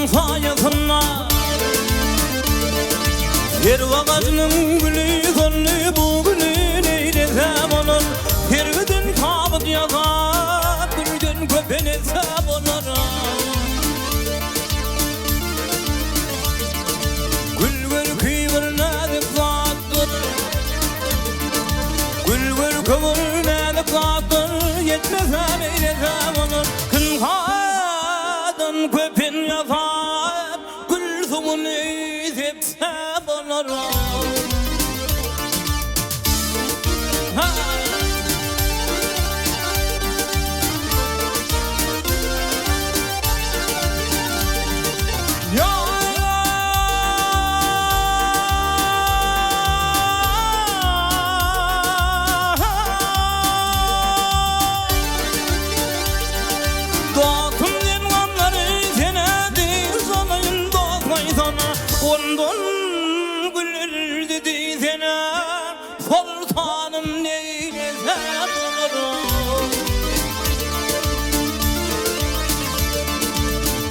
Gülün sayesinde her vakasının gülü gönlü bu gülü neylesem olur. Her gün kabut yazar, bir gün köpenesem olur. Gül kıyır nedir zattır, gül kıvır nedir zattır. Yetmesem eylesem olur. Kın kadın köpen yazar, gül sumunu izepsem olur. Ondan gülür dedi sana, sultanım neylesem olur.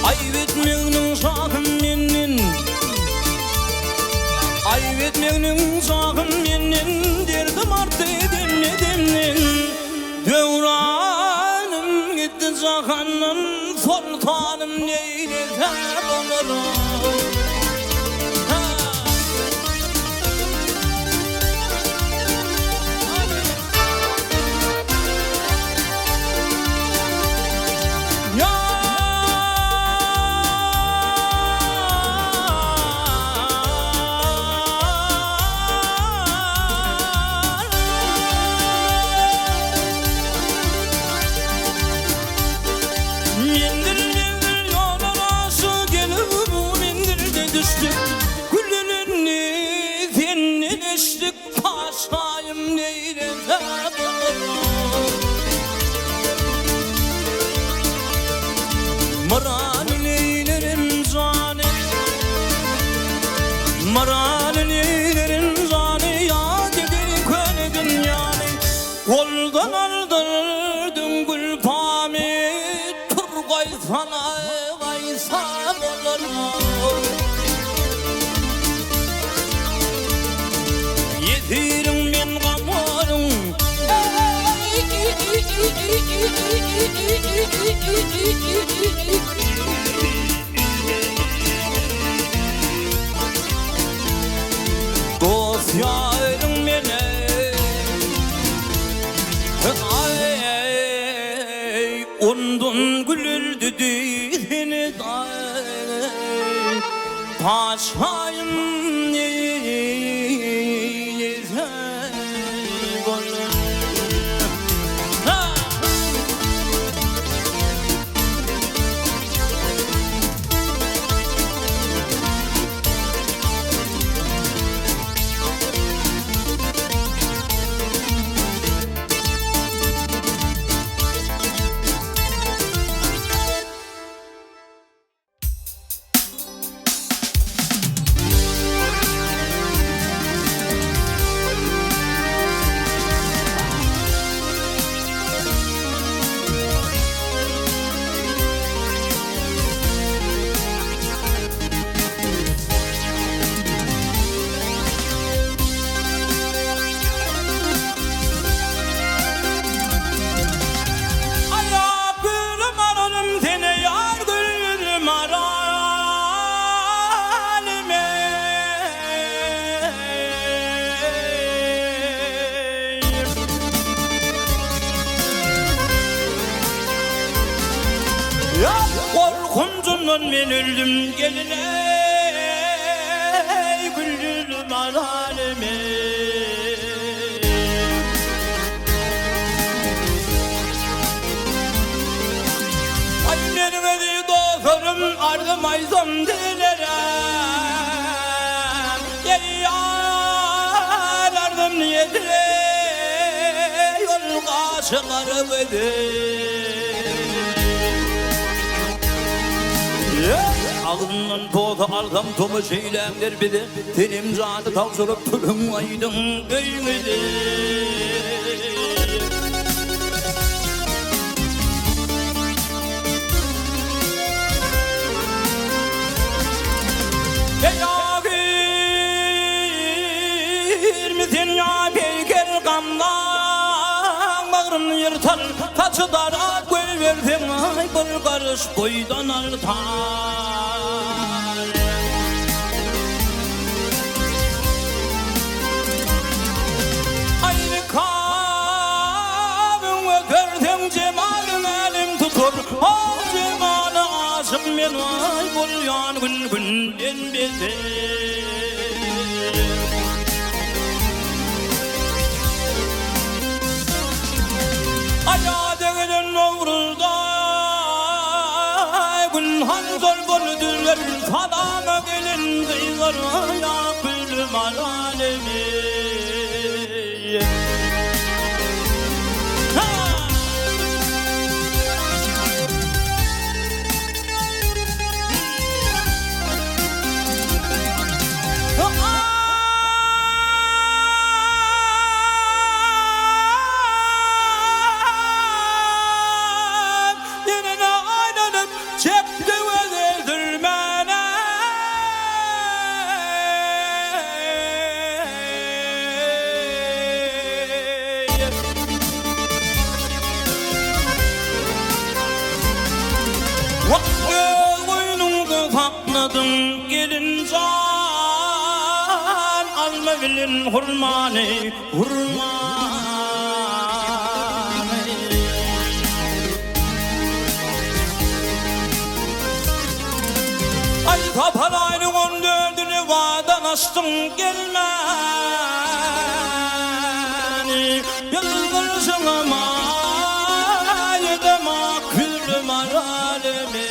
Ayıp etmeğinin sakın menin, ayıp etmeğinin sakın menin. Derdim arttı demledimden, devranım gitti zakanın, sultanım neylesem olur. Maranın eylerin zani ya dedi köne dünyanı. Koldan aldırdın gül pami, Turgay sana kaysam olur. Yetirim ben kamarım, dost yarım beni, ay ondan gülürdü dizini paşayım neyse gönlüm. Korkumcundan men öldüm geline, gülüm aleme. Ay benim de dostlarım ardım ayzam dilerim. Yar ardım niyetine, yol kaşılarım edir. Ağzından tozu algam tomu şeylemler bilir. Tenim zatı tavsırıp pülüm aydın öymedi. yırtar kaçılar koy verdim ay bir karış boydan artar aynı kahvin öterdim cemalin elim tutur o cemalı aşım men ay bulyan gün günden beter Ayadeğinin uğrunda gün hanzor gördüler Sadama gelin kıygar ayak bildim alemi gelin can alma bilin hurmani ay kaparayını gönderdin vadan açtım gelmeni yılgırsın ama yedema külüm alemi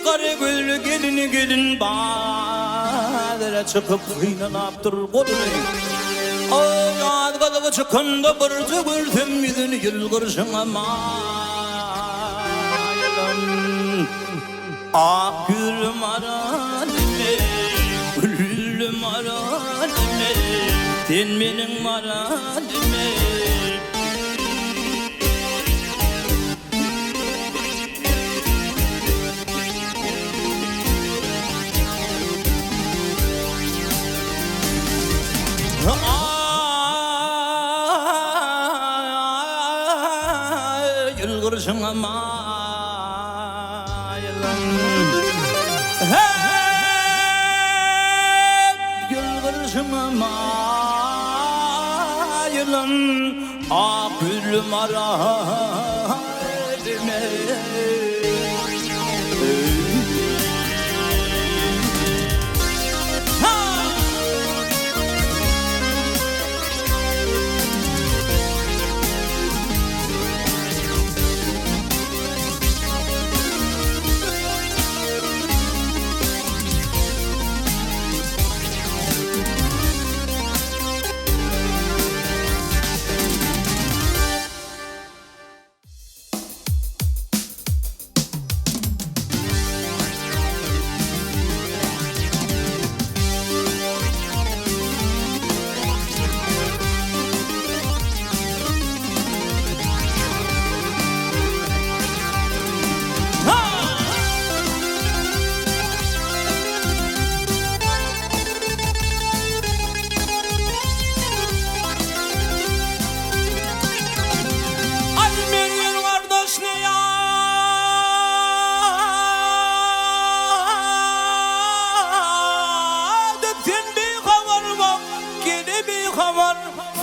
Kara gölü gelin bağlara çıkıp kıynanıp dur kodurayım Ağad kalıbı çıkında bırcı gördüm yüzünü yılgırsın ama Ah gülüm aradime, gülüm aradime Sen benim aradime Yılgırsın ama yılgırsın ama yılım ah gülüm aradime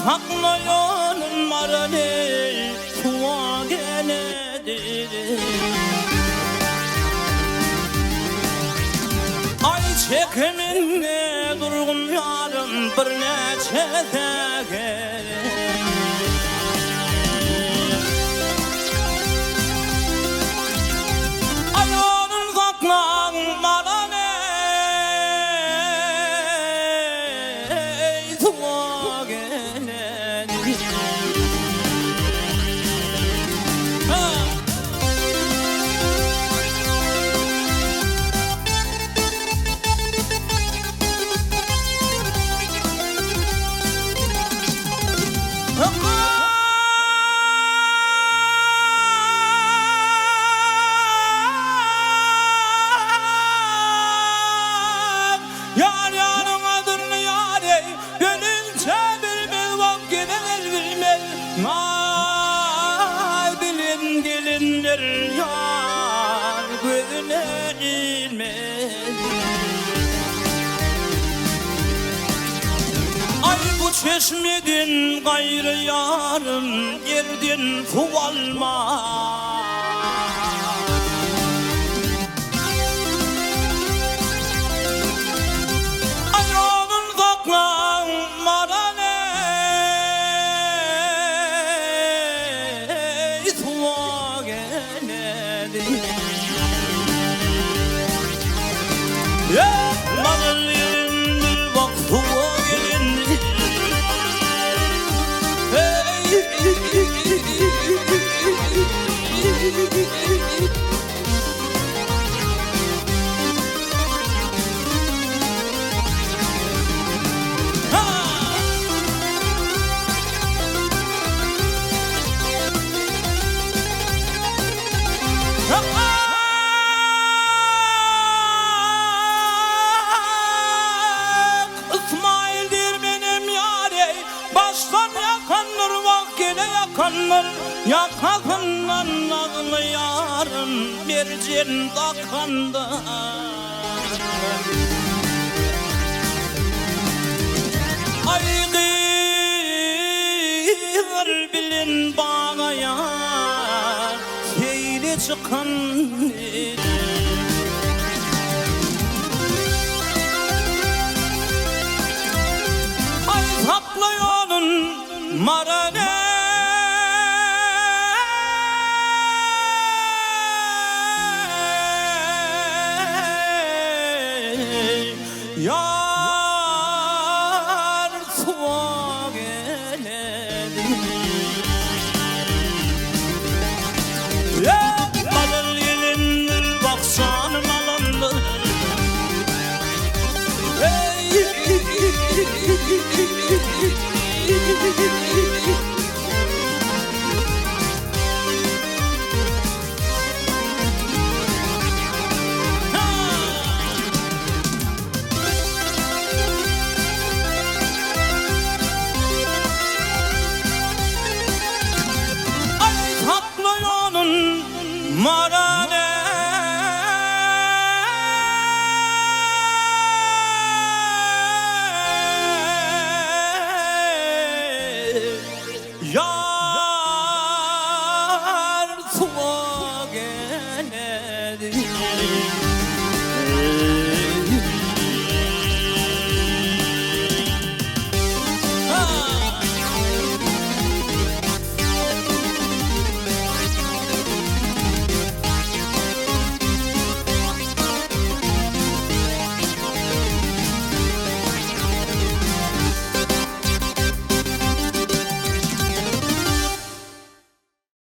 Saklayanın marane kuva geledir Ay çekiminle durgun yarım bir neçe teker Ay onun saklan marane kuva geledir çeşmedin gayrı yarım yerden su alma. Ayağın zaklan marane suva geledi. Ya malın yerinde bak suva geldi. İsmail benim yare, baştan yakanır bak gene yakanır, yakasından ağlı yarın bir cin takandı. Ay kıyır bilin bağaya seyri çıkan ay saplıyorsun mara